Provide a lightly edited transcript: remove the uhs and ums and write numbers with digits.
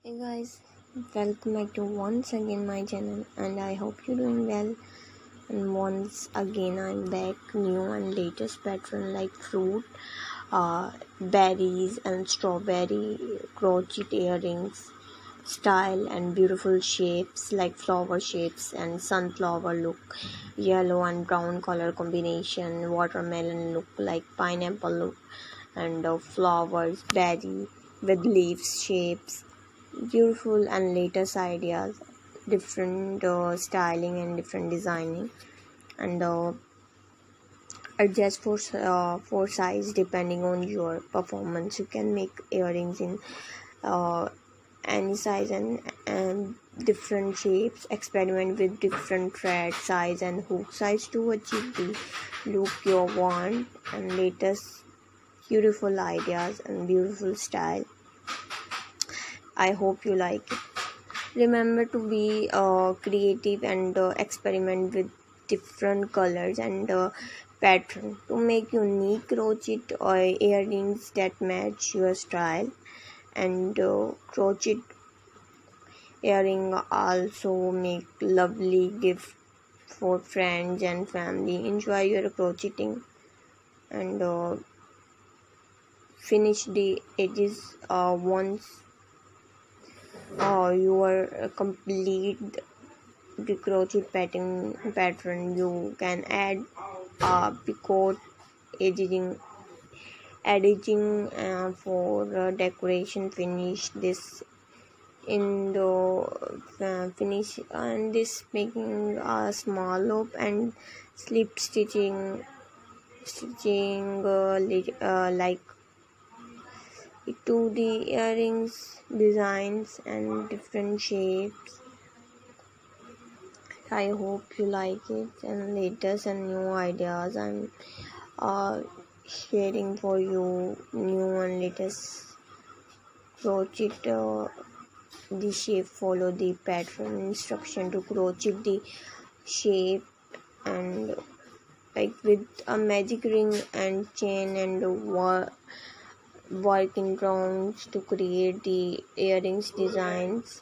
Hey guys, welcome back to once again my channel, and I hope you're doing well. And once again I'm back, new and latest pattern like fruit, berries and strawberry crochet earrings style, and beautiful shapes like flower shapes and sunflower look, yellow and brown color combination, watermelon look like pineapple look, and flowers berry with leaves shapes, beautiful and latest ideas, different styling and different designing, and adjust for size depending on your performance. You can make earrings in uh, any size and different shapes. Experiment with different thread size and hook size to achieve the look you want, and latest beautiful ideas and beautiful style. I hope you like it. Remember to be creative and experiment with different colors and pattern to make unique crochet or earrings that match your style. And crochet earring also make lovely gift for friends and family. Enjoy your crocheting and finish the edges once you are complete the crochet pattern. You can add picot edging for decoration. Finish this in the finish and this making a small loop and slip stitching like to the earrings designs and different shapes. I hope you like it, and latest and new ideas I'm sharing for you, new and latest crochet the shape. Follow the pattern instruction to crochet the shape, and like with a magic ring and chain and work in rounds to create the earrings designs.